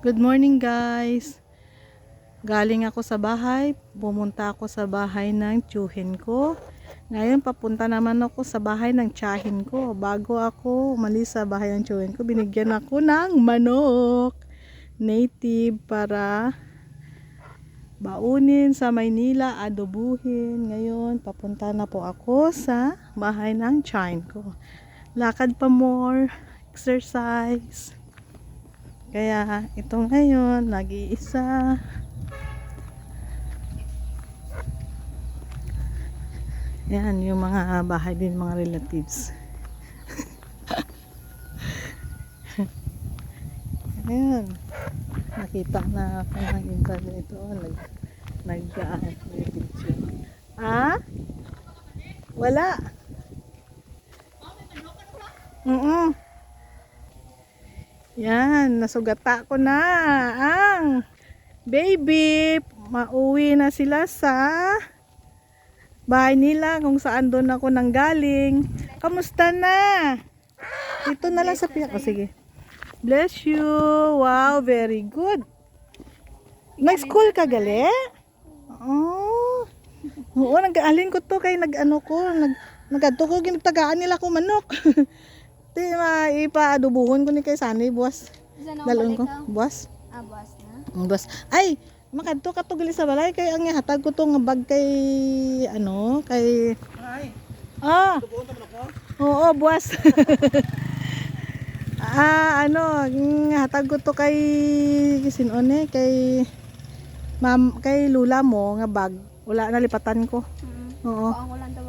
Good morning guys. Galing ako sa bahay, pumunta ako sa bahay ng tiyuhin ko. Ngayon papunta naman ako sa bahay ng tiyahin ko. Bago ako umalis sa bahay ng tiyuhin ko, binigyan ako ng manok native para baunin sa Maynila, adobuhin. Ngayon papunta na po ako sa bahay ng tiyahin ko. Lakad pa more, exercise. Kaya ito ngayon, nag-iisa. Yan, yung mga bahay din, mga relatives. Ayan. Nakita na ako ng iba dito. Nag-video. Ah? Wala. Yan, nasugata ko na ang baby. Mauwi na sila sa bahay nila kung saan doon ako nanggaling. Kamusta na? Dito na lang sa piyak. Oh, sige. Bless you. Wow, very good. Nag-school ka gali? Oh. Oo, nag-alin ko to kay nag-ano ko. Nag-adto ko, ginagtagaan nila ko manok. Di ipa-adubuhon ko ni kay Sanay, buwas. Dalon ko. Buwas. Ah, buwas na? Buwas. Ay, makadto ka to gali sa balay kay ang hatag ko to nga bag kay ano, kay ah. Oo, buwas. Hatag ko to kay sinone kay kay lula mo nga bag. Wala na lipatan ko. Oo.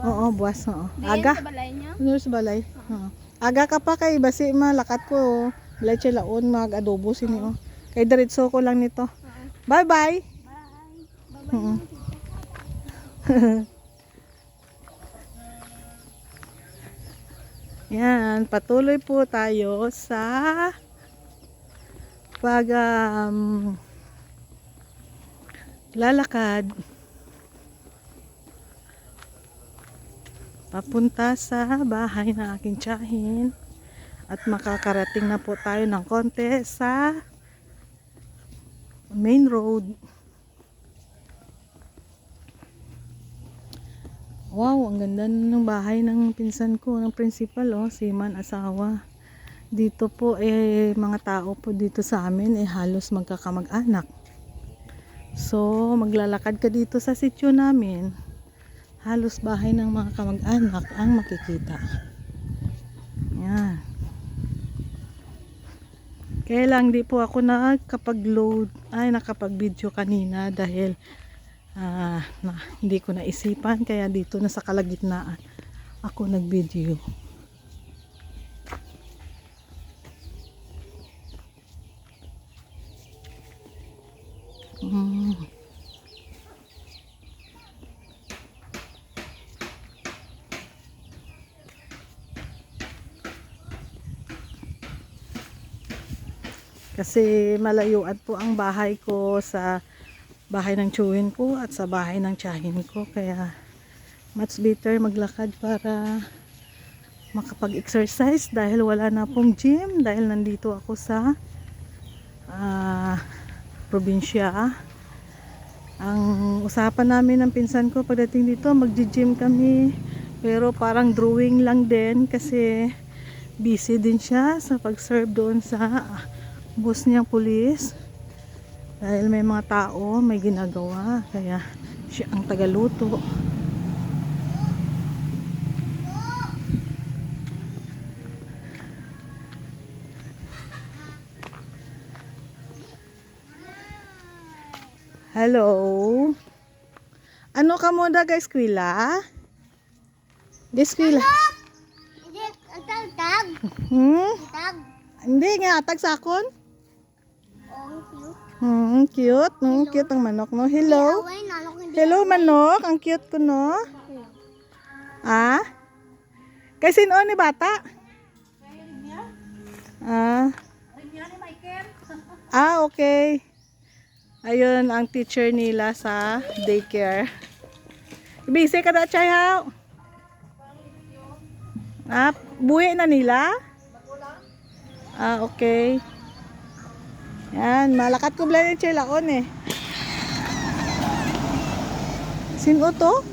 Oo, buwas, oo. Aga. Sa balay niya? Ano sa balay? Oo. Aga ka pa kay basi malakat ko. Balay siya laon mag-adobo sini oh. Kay diretso ko lang nito. Bye bye. Bye. Yan, patuloy po tayo sa pag lalakad papunta sa bahay ng aking tiyahin at makakarating na po tayo ng konti sa main road. Wow, ang ganda ng bahay ng pinsan ko, ng principal, oh, si man asawa. Dito po mga tao po dito sa amin halos magkakamag-anak. So, maglalakad ka dito sa sitio namin, halos bahay ng mga kamag-anak ang makikita. Yan. Kaya lang di po ako nakapag-video kanina dahil hindi ko naisipan, kaya dito na sa kalagitnaan ako nag-video. Kasi malayuan po ang bahay ko sa bahay ng tiyuhin ko at sa bahay ng tiyahin ko, kaya much better maglakad para makapag-exercise dahil wala na pong gym dahil nandito ako sa probinsya. Ang usapan namin ng pinsan ko pagdating dito, magji-gym kami, pero parang drawing lang din kasi busy din siya sa pag-serve doon sa bus niyang pulis dahil may mga tao may ginagawa, kaya siya ang tagaluto. Hello. Ano ka muna guys, Kwila? Eskwela. Hindi, tag. Tag. Hindi nga, tag sa akon. Oh, cute. Cute. Cute ang manok, no? Hello. Away, nalok hindi. Hello, manok. Ang cute ko, no? Ah? Kay sino ni bata? Okay. Ayun, ang teacher nila sa daycare. Busy ka na, Chay, ha? Buwi na nila? Okay. Yan, malakat ko bala yung chilaon eh. Sino to?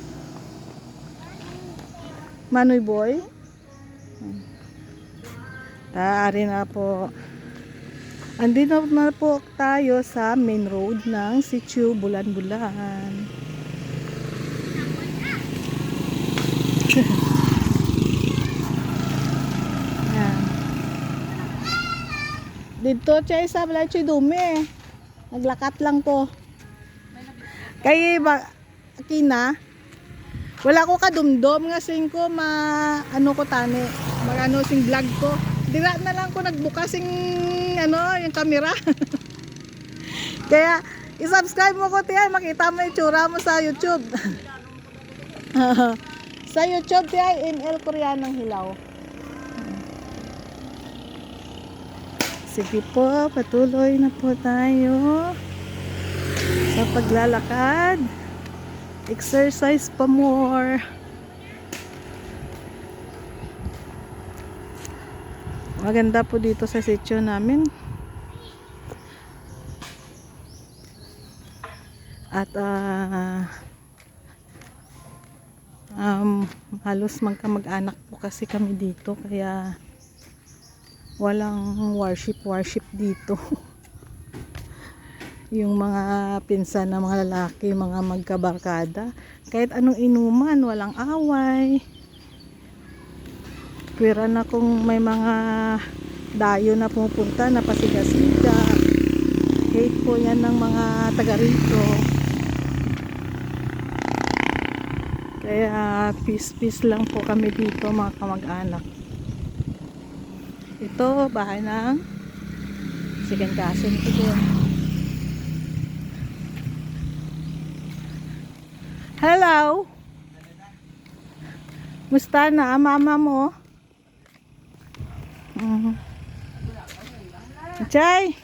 Manoy boy? Ari na po. Andito na po tayo sa main road ng Sitio Bulan-Bulan. Yan. Dito chay sa balay chay dumi. Naglakat lang ko. Kay ba kina wala ko kadumdom nga sing ko ano ko tani. Magano sing vlog ko. Dira na lang ko nagbukas sing yung camera. Kaya i-subscribe mo ko tiyan, makita mo yung tsura mo sa YouTube. Sa YouTube tiyan, ML Koreanang Hilaw. Sige po, patuloy na po tayo sa paglalakad. Exercise pa more. Maganda po dito sa sitio namin. At halos magkamag-anak po kasi kami dito, kaya walang worship dito. Yung mga pinsan na mga lalaki, mga magkabarkada, kahit anong inuman, walang away. Pwera na kung may mga dayo na pumupunta na pasiga-siga. Hate po yan ng mga taga rito. Kaya peace lang po kami dito, mga kamag-anak. Ito, bahay ng second cousin ko din. Hello! Musta na, mama mo? Chay!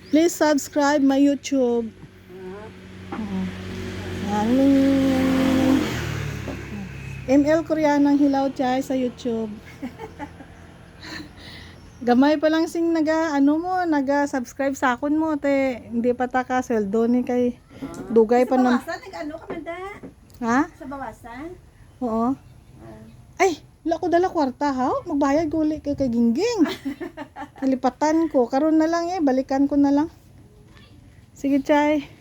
Please subscribe my YouTube. ML Koreanang Hilaw Chay sa YouTube. Gamay pa lang sing naga-subscribe sa akon mo te. Hindi pa ta ka sweldo ni kay dugay pa nam. Sa bawasan, nag-ano ka man da? Ha? Sa bawasan? Oo. Ay, wala ko dala kwarta ha. Magbayad guli kay Gingging. Nalipatan ko. Karon na lang balikan ko na lang. Sige, Chay.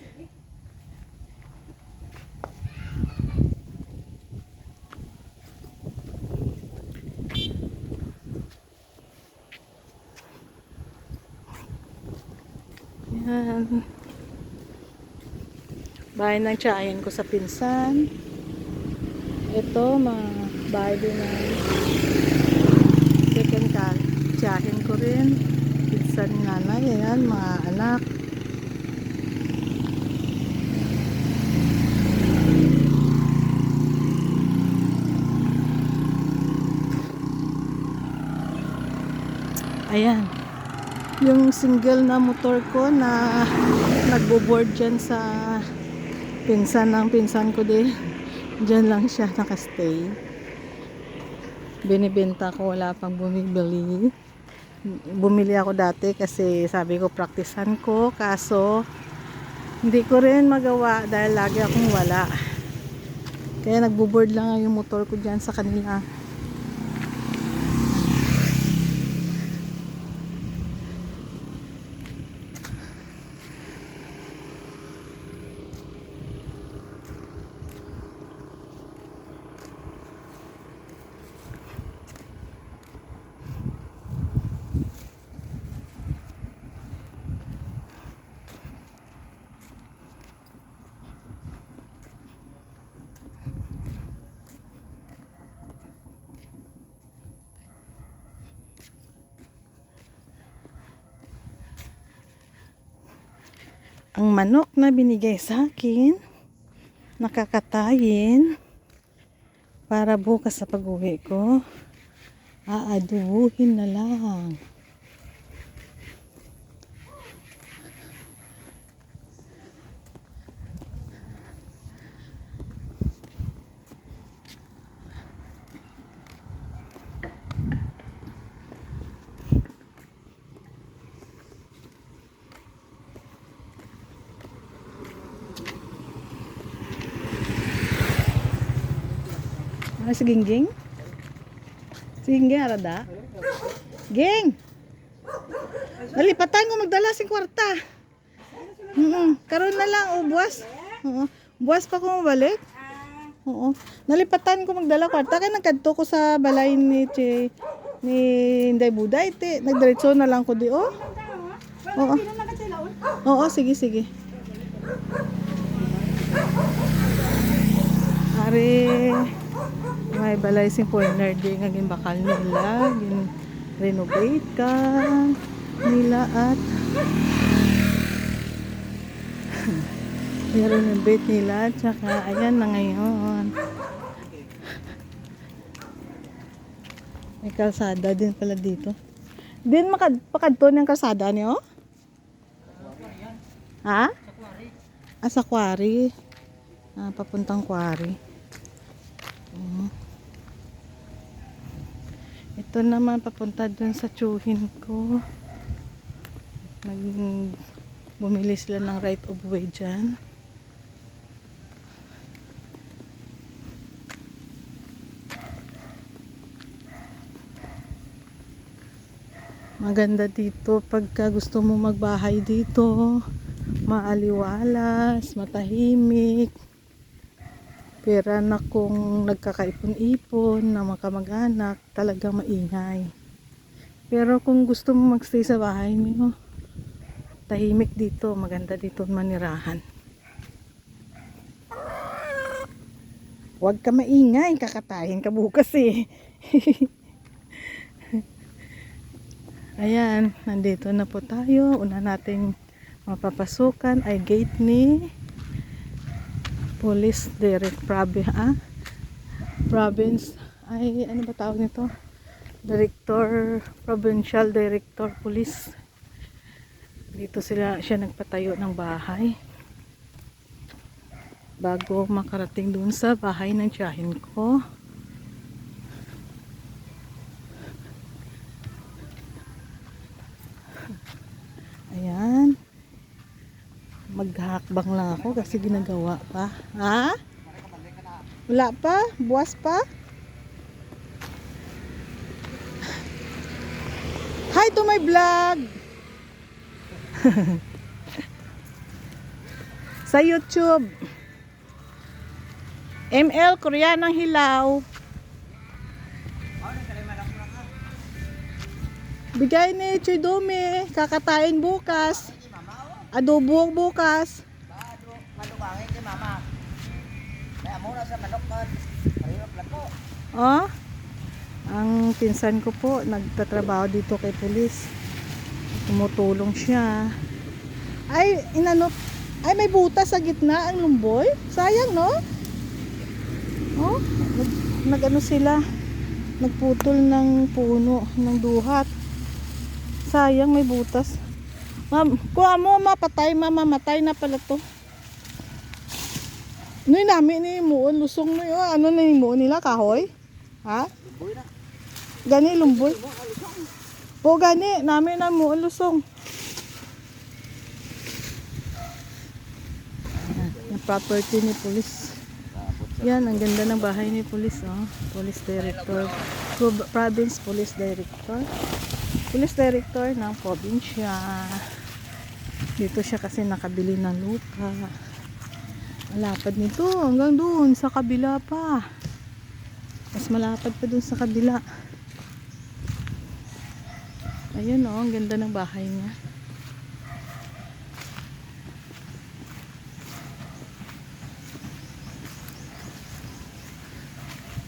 Yan. Bahay ng tiyahin ko sa pinsan. Ito, mga bahay din ng second tiyahin ko rin. Pinsan ni nanay. Yan, mga anak. Ayan. Yung single na motor ko na nagbo-board dyan sa pinsan ng pinsan ko din. Dyan lang siya nakastay. Binibenta ko, wala pang bumibili. Bumili ako dati kasi sabi ko praktisan ko, kaso hindi ko rin magawa dahil lagi akong wala. Kaya nagbo-board lang yung motor ko dyan sa kanila. Ang manok na binigay sa akin, nakakatayin para bukas sa pag-uwi ko, aadubuhin na lang. Ay, si Gingging? Si Gingging, arada? Ging! Nalipatan ko magdala sing kwarta. Karon na lang, buwas. Buwas pa ko mabalik. Oo. Nalipatan ko magdala kwarta. Kaya nagkadto ko sa balay ni Inday Buday. Nagdiretso na lang ko di, oh. Oo. Oo, sige, sige. Are, may balay sing corner di nga bakal nila. Renovate ka nila at i-renovate nila. Tsaka, ayan na ngayon. May kalsada din pala dito. Din pakadto ng kalsada niyo? Ha? Sa quarry. Papuntang quarry. Ito naman papunta dun sa tsuhin ko. Bumili sila ng right of way dyan. Maganda dito pagka gusto mo magbahay dito. Maaliwalas, matahimik. Pero na kung nagkakaipon-ipon na makamag-anak, talagang maingay. Pero kung gusto mo magstay sa bahay mo, tahimik dito, maganda dito manirahan. Huwag ka maingay, kakatayin ka bukas eh. Ayan, nandito na po tayo. Una nating mapapasukan ay gate ni Police Province ay ano ba tawag nito? Provincial Director Police. Dito siya nagpatayo ng bahay bago makarating dun sa bahay ng tiyahin ko. Ayan. Maghahakbang lang ako kasi ginagawa pa. Ha? Wala pa? Buwas pa? Hi to my vlog! Sa YouTube. ML Koreanang Hilaw. Bigay ni Choy Dumi. Kakatayin bukas. Adobo bukas. Madugangin kay mama. Kaya muna sa manok man. Mahirap lang po. Oh. Ang pinsan ko po nagtatrabaho dito kay pulis. Tumutulong siya. Ay, may butas sa gitna ang lumboy. Sayang, no? Oh, nagano sila. Nagputol ng puno ng duhat. Sayang, may butas. Kuha mo, mamatay na pala to. Ano yung namin ni Muon, lusong mo yun. Ano na yung Muon nila, kahoy? Ha? Gani, lumboy. Po, gani, namin na Muon, lusong. Yung property ni Police. Yan, ang ganda ng bahay ni Police, oh. Police Director. Province Police Director. Police Director ng probinsya. Dito siya kasi nakabili ng lupa. Malapad nito hanggang doon sa kabila pa. Mas malapad pa doon sa kabila. Ayun, oh, ang ganda ng bahay niya.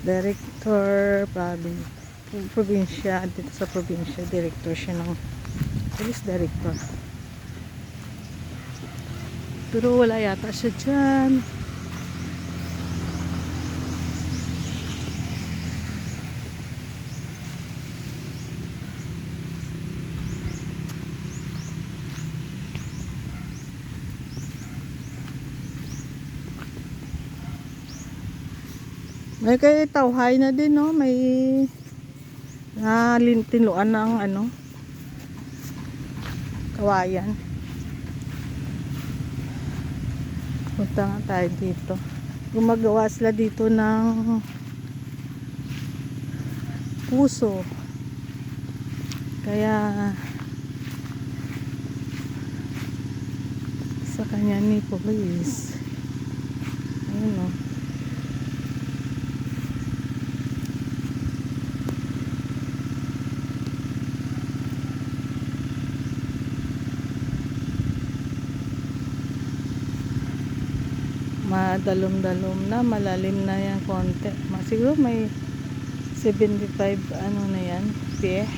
Director probinsya, dito sa probinsya, director siya ng Police Director. Pero wala yata siya dyan. May kay tawhay na din, no? May tinuan ng ano, kawayan. Punta nga tayo dito. Gumagawa sila dito ng puso. Kaya sa kanya ni police. Ayun o. Madalom-dalom na, malalim na yan konti. Siguro may 75 ano na yan, pie.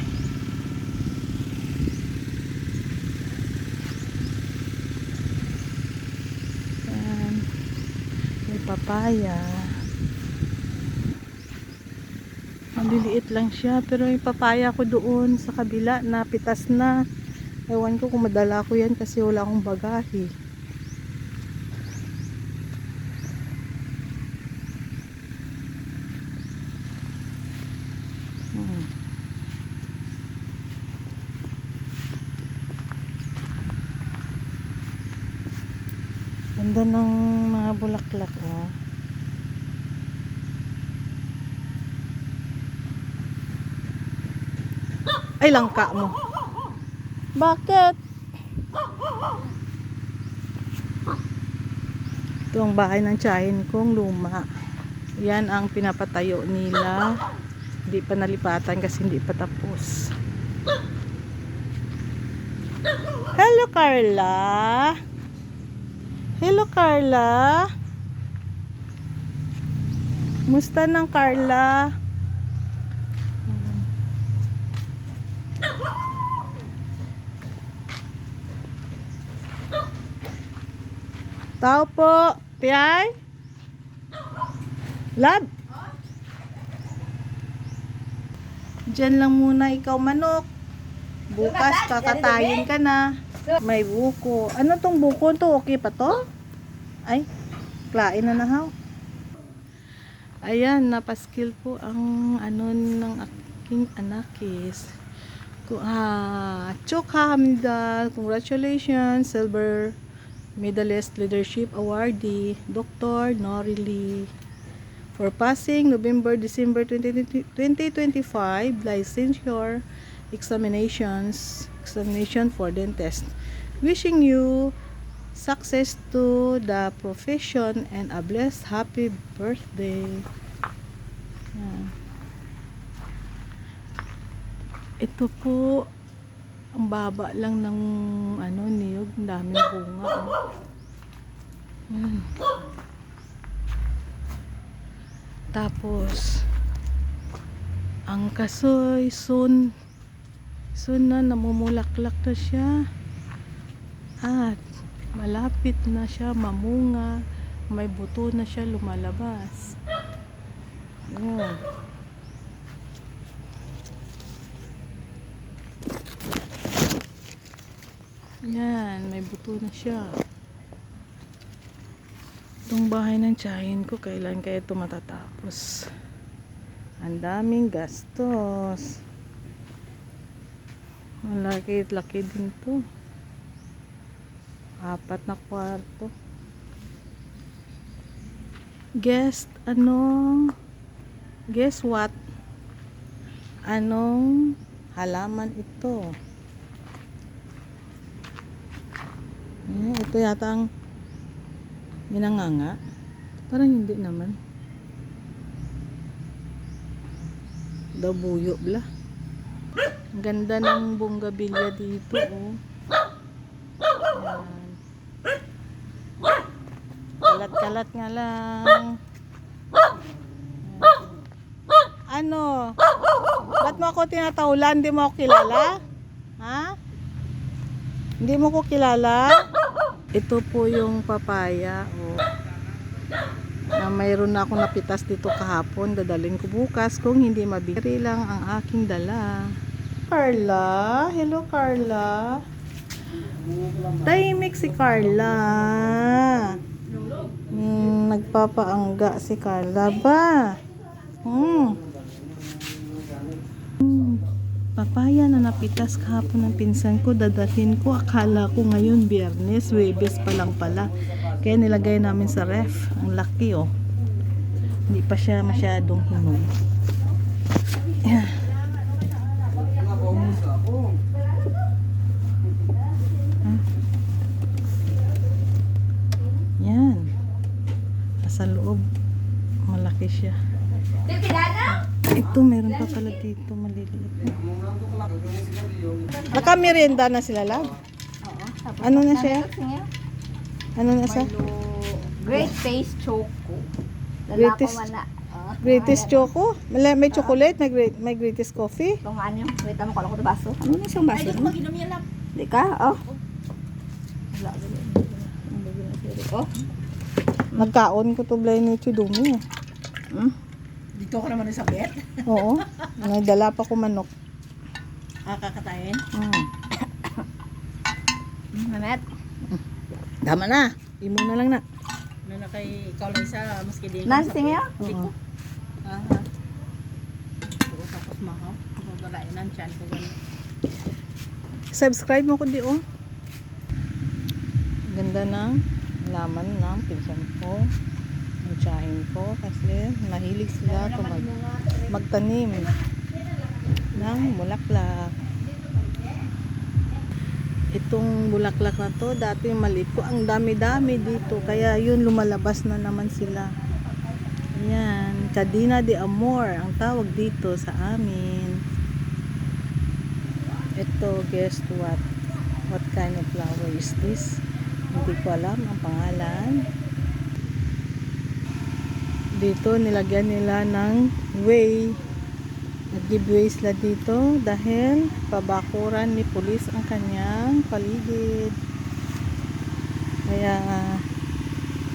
Yan. May papaya. Maliliit lang siya, pero yung papaya ko doon sa kabila, napitas na. Ewan ko kung madala ko yan kasi wala akong bagahe. Ganda ng mga bulaklak, oh. Ay, langka mo. Bakit? Ito ang bahay ng tiyahin kong luma. Yan ang pinapatayo nila. Hindi pa nalipatan kasi hindi pa tapos. Hello, Carla. Hello, Carla. Musta ng Carla? Tao po. Tiyay? Lab? Diyan lang muna ikaw, manok. Bukas kakatayin ka na. May buko. Ano tong buko to? Okay pa to? Ay, klain na nahaw. Ayan, napaskill po ang ano ng aking anakis. Chokha Hamida, congratulations, silver medalist leadership awardee, Dr. Norily, for passing November-December 2025 licensure examination for dentist. Wishing you success to the profession and a blessed happy birthday. Yan. Ito po ang baba lang ng ano niyog, daming bunga. Yan. Tapos ang kasoy soon na namumulaklak na siya at malapit na siya mamunga, may buto na siya lumalabas. Yan. Yan, may buto na siya. Itong bahay ng tiyahin ko, kailan kaya ito matatapos? Ang daming gastos. Malaki-laki din to. 4 na kwarto. Guess what? Anong halaman ito? Ito yata ang minanganga. Parang hindi naman. Daw buyo bla. Ang ganda ng bonggabilya dito, oh. Ayan. Kalat-kalat nga lang. Ano? Ba't mo ako tinatahulan? Hindi mo ako kilala? Ha? Hindi mo ko kilala? Ito po yung papaya, oh. Na mayroon na akong napitas dito kahapon. Dadalhin ko bukas kung hindi mabigri lang ang aking dala. Carla? Hello, Carla. Tahimik si Carla. Nagpapaangga si Carla ba? Papaya na napitas kahapon ng pinsan ko, dadalhin ko. Akala ko ngayon Biyernes, Huwebes pa lang pala. Kaya nilagay namin sa ref. Ang laki, oh. Hindi pa siya masyadong hinog. Yan. dito maliliit. Nakamerienda na sila lang. Oo. Tapos Ano na siya? ngayon, Ano na sa? Great Taste Choco. Greatest- Lalako wala. Greatest Choco? May chocolate, may greatest coffee. Itong ano, wait mo, kala ko ito baso. Ano na siyang baso? Ay, ito mag-inom yan lang. Di ka? Oh. Wala, oh. Nagkaon ko to blay ni Chidumi. Dito ko naman sa bed. Oo. Nagdala pa ko manok. Kakatayin. Mamet. Tama na. Imo na lang na. Na kay ikaw lang isa, maski din. Nansing ya? Oo. Aha. Oo, tapos mahaw. Babalain ang chan ko ganun. Subscribe mo ko di oh. Ganda ng laman ng pinsan ko. Ang tiyahin ko kasi mahilig sila magtanim ng bulaklak. Itong bulaklak na to, dati maliit ko, ang dami-dami dito. Kaya yun, lumalabas na naman sila. Ayan, Cadena de Amor, ang tawag dito sa amin. Ito, guess what? What kind of flower is this? Hindi ko alam ang pangalan. Dito, nilagyan nila ng way. Nag-giveaway sila dito dahil pabakuran ni pulis ang kanyang paligid. Kaya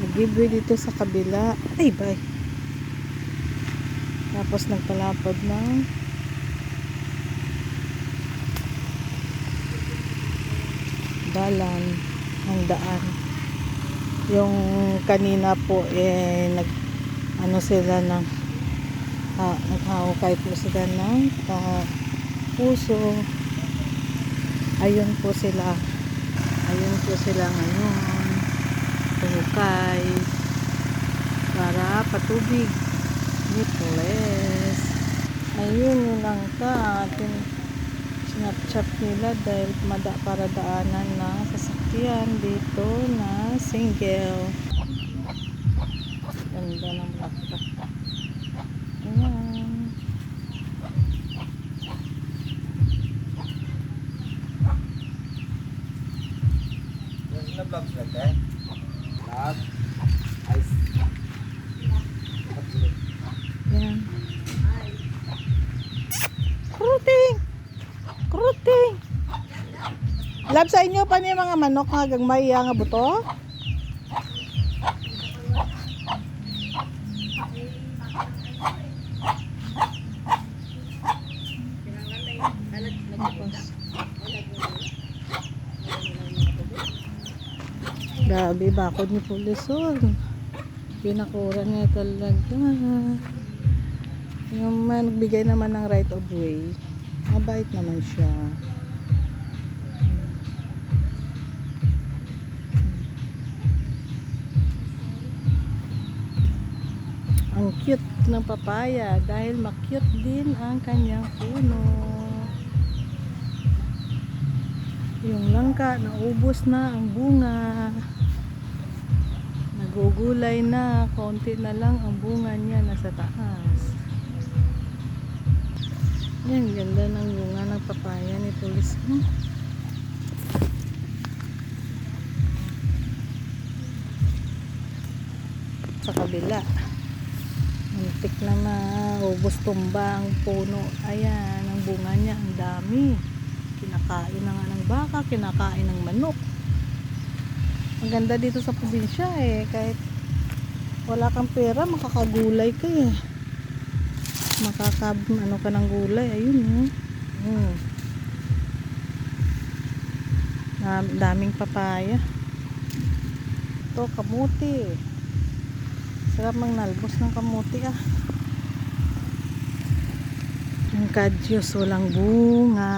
nag-giveaway dito sa kabila. Ay, bye. Tapos nagpalapad ng dalan, ang daan. Yung kanina po ano sila ng naghahukay po sila ng puso. Ayun po sila ngayon hukay para patubig ni pulis. Ayun yung langka sinapchap nila dahil para daanan na sasakyan dito na single. Ganda ng bulaklak. Ayan. There's no vlogs like that. Vlog. Ice. Ayan. Kruting! Kruting! Lab sa inyo pa niya mga manok hanggang may nga buto? Grabe, bakod ni Pulisol. Pinakuran niya talaga. Yung nagbigay naman ng right of way, mabait naman siya. Ang cute ng papaya dahil ma-cute din ang kanyang puno. Yung langka, naubos na ang bunga. Nagugulay na, konti na lang ang bunga niya nasa taas. Yan, ganda ng bunga ng papaya ni Pulis mo. Sa kabila, muntik na maubos tumba ang puno. Ayan, ang bunga niya, ang dami. Kinakain na nga ng baka, kinakain ng manok. Ang ganda dito sa probinsya kahit wala kang pera, makakagulay ka ano ka ng gulay, ayun daming papaya. Ito, kamuti. Sarap mangnalbos ng kamuti Yung kadyos, walang bunga.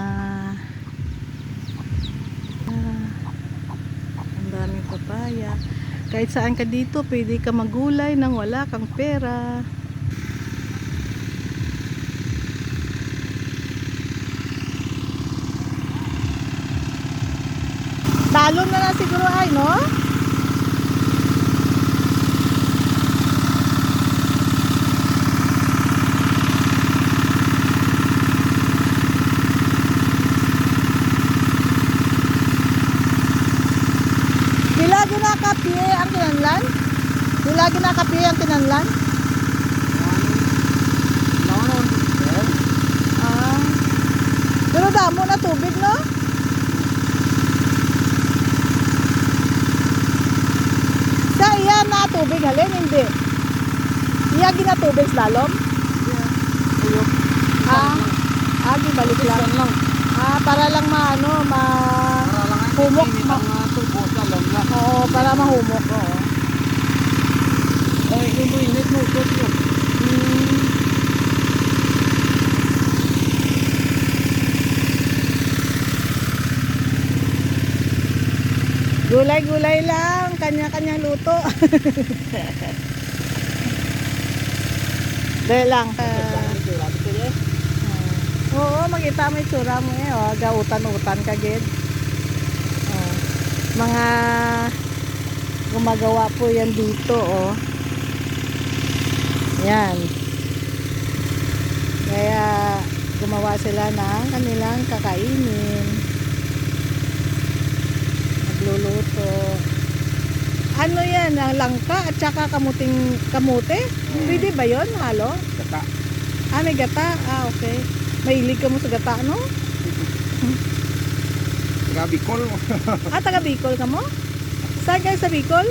Ang daming papaya. Kahit saan ka dito, pwede ka magulay nang wala kang pera. Talon na lang siguro no? lagi nakapiye ang kinanlan? Di lagi nakapiye ang kinanlan? Naon. Ah. Pero damo na tubig, no? Sa iya na tubig halin, hindi. Iya gina tubig slalom? Ayok. Balik lang. Para lang maano, humok. Tubo sa lang. Oo, para mahumok. Oo. Ay, init mo ko. Gulay-gulay lang, kanya-kanyang luto. Dahil lang. Oo, makita mo yung tsura mo eh. Oh, gautan-utan ka, gid. Oh. Mga gumagawa po yan dito, oh. Yan. Kaya gumawa sila ng kanilang kakainin. Nagluluto. Ano yan? Ang langka at saka kamute? Pwede ba yun? Halo? Kata. May gata? Okay. Mahilig ka mo sa gata, no? Grabe kol. Taga Bicol ka mo? Saan kayo sa Bicol?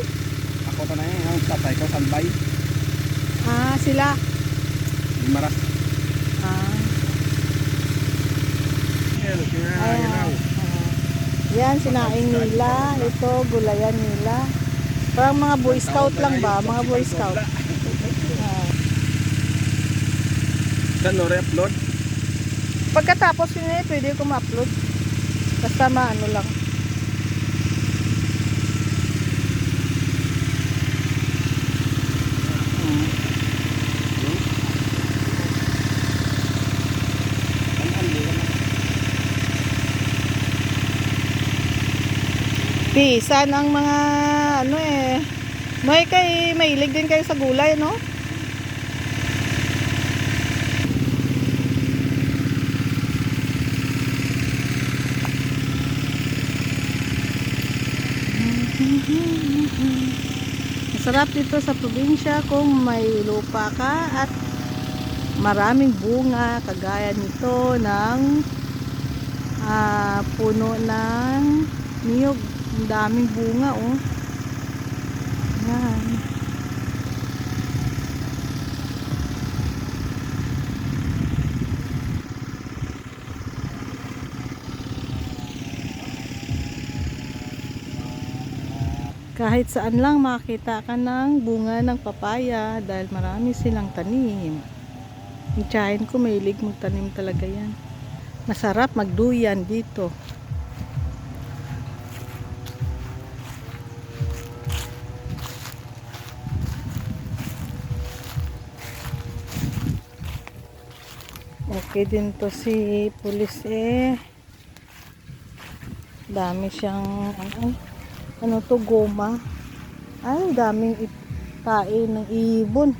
Ako to na ang tatay ko sanbay. Sila. Maras. Yan, sinaing nila. Ito, gulayan nila. Parang mga Boy Scout lang ba? Mga Boy Scout. Saan no re-upload? Pagkatapos yun pwede ko ma-upload. Basta maano lang. Pisan ang mga mahilig din kayo sa gulay, no? Masarap dito sa probinsya kung may lupa ka at maraming bunga kagaya nito ng puno ng niyog. Ang daming bunga, oh. Yan. Kahit saan lang makita ka ng bunga ng papaya dahil marami silang tanim. Yung tiyahin ko mahilig magtanim talaga yan. Masarap magduyan dito. Okay din to si pulis eh. Dami siyang ano to, goma. Ay, daming tae ng ibon.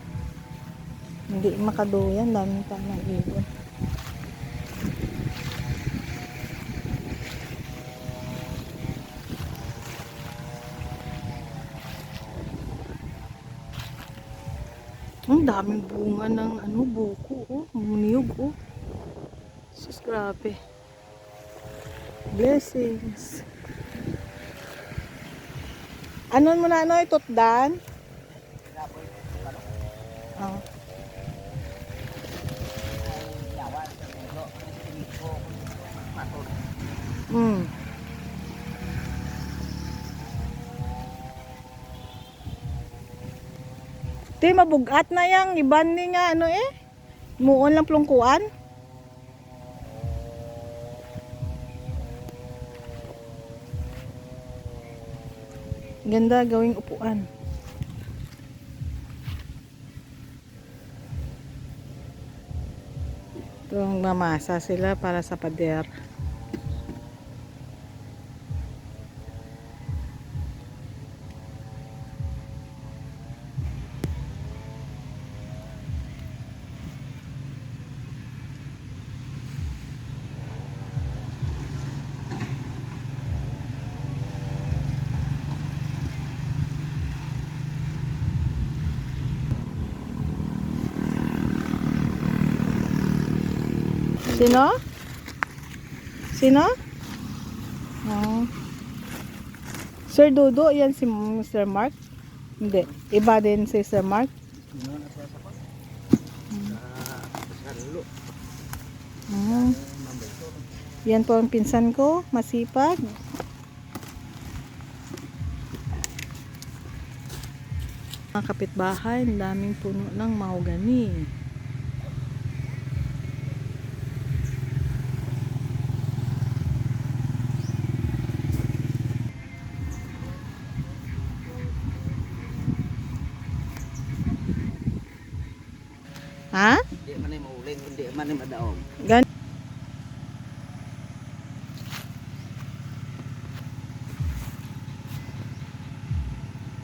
Hindi makaduyan, daming tae ng ibon. Ang daming bunga ng buko, oh, niyog, oh. Sus, grabe. Blessings. Anon mo na itutdan? Oh. Di mabugat na yang iban ni nga muon lang plungkuan. Ganda gawing upuan. Itong mamasa sila para sa pader. Sino? Sino? Oh. Sir Dudu, yan si Mr. Mark? Hindi. Iba din si Sir Mark? Yan po ang pinsan ko, masipag. Mga kapitbahay, ang daming puno ng mahogani. Ha? Hindi man ay mauling, hindi man ay madaog. Gan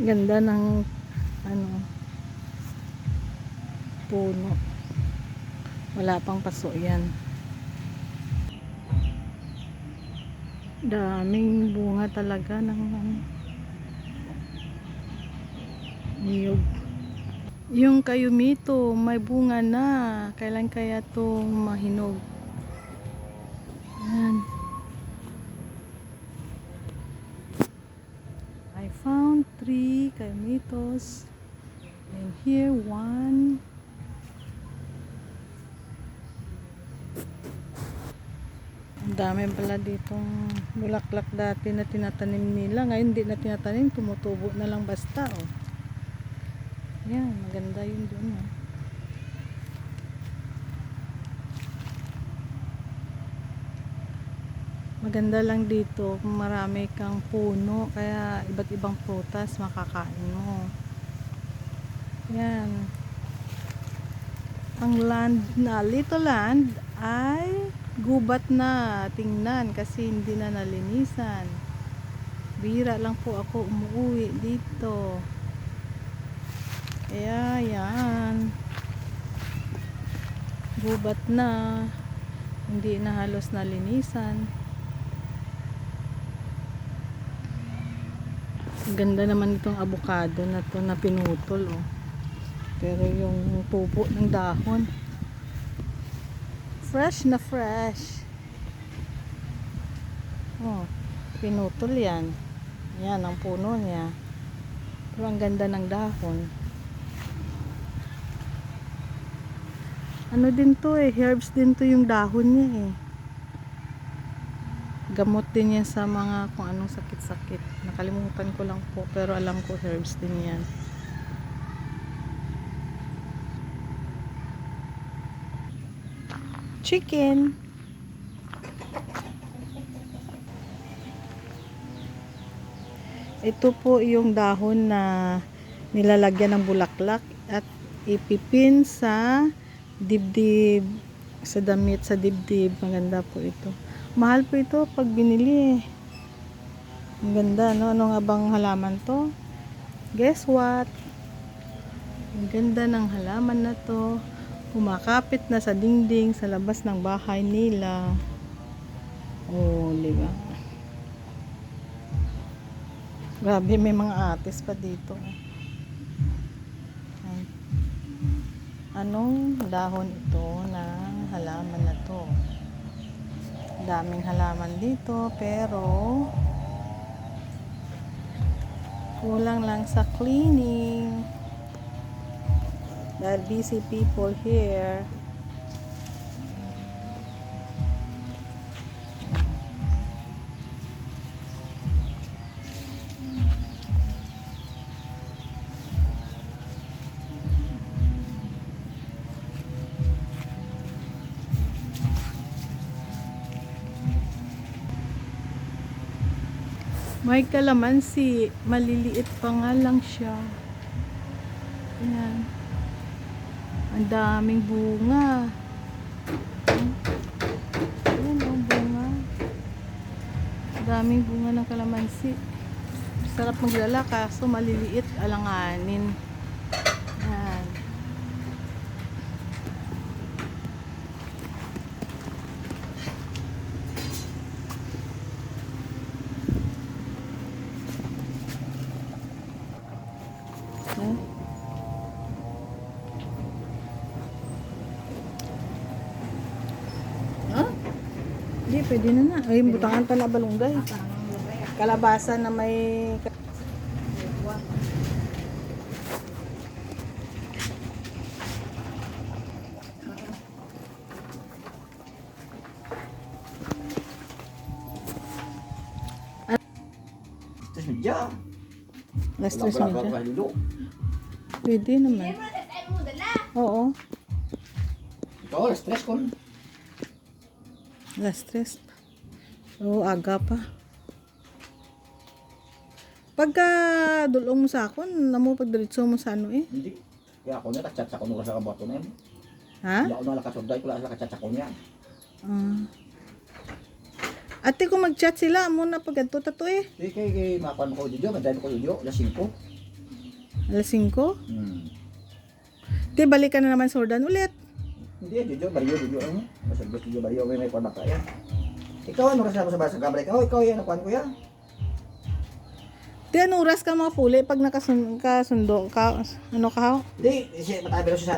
Ganda ng ano puno. Wala pang paso yan. Daming bunga talaga ng niyog. Yung kayumito may bunga na. Kailan kaya itong mahinog? Yan. I found 3 kayumitos. And here 1. Ang dami pala ditong bulaklak dati na tinatanim nila. Ngayon hindi na tinatanim, tumutubo na lang basta. Oh. Yan, maganda yun doon. Oh. Maganda lang dito kung marami kang puno, kaya iba't ibang prutas makakain mo. Yan. Ang land na, Little Land ay gubat na. Tingnan kasi hindi na nalinisan. Bira lang po ako umuwi dito. Kaya yan. Gubat na. Hindi na halos nalinisan. Ganda naman itong avocado na to na pinutol. Oh. Pero yung tubo ng dahon fresh na fresh. Oh, pinutol yan. Yan ang puno niya. Pero ang ganda ng dahon. Ano din to eh, herbs din to yung dahon niya eh. Gamot din yan sa mga kung anong sakit-sakit. Nakalimutan ko lang po, pero alam ko herbs din yan. Chicken. Ito po yung dahon na nilalagyan ng bulaklak at ipipin sa dibdib, sa damit, sa dibdib. Maganda po ito. Mahal po ito pag binili. Ang ganda, no? Ano nga bang halaman to? Guess what? Ang ganda ng halaman na to. Kumakapit na sa dingding sa labas ng bahay nila. Oh, diba? Grabe, may mga atis pa dito. Ay. Anong dahon ito ng halaman na to? Daming halaman dito, pero kulang lang sa cleaning. Dahil busy people here. May kalamansi, maliliit pa nga lang siya. Ayan. Ang daming bunga. Ayan ang bunga. Ang daming bunga ng kalamansi. Sarap maglala kaso maliliit, alanganin. Ayan. pwede na na. Ay, butangan pa na balunggay. Kalabasa na may... Terus meja. Last stress Wala media. ka dulu. Pwede naman. Oo. Ikaw, stress ko. Last stress. Oo, aga pa. Pagka dulong mo sa akon, namo pagdiretso mo sa ano eh. Hindi. Kaya ako na, takchat sa kunura sa kabato na yan. Ha? Hindi ako nalakasunday, kula sa kachat sa kunya. Ah. Ate, kung mag-chat sila, muna pag ganito tato eh. Di kay makuan ko dito, madali ko dito, alas 5. Alas 5. Hmm. Di, balikan na naman sa Jordan ulit. Hindi, Jojo, Barrio, ano? Masagos Jojo, Barrio, may kuan ka yan. Ikaw, ano kasi mo sa basa kabalik? Oh, ikaw yan, nakuan ko yan. Di, ano oras ka mga puli pag kasundo ka, ano ka? Hindi, siya, matabi na siya sa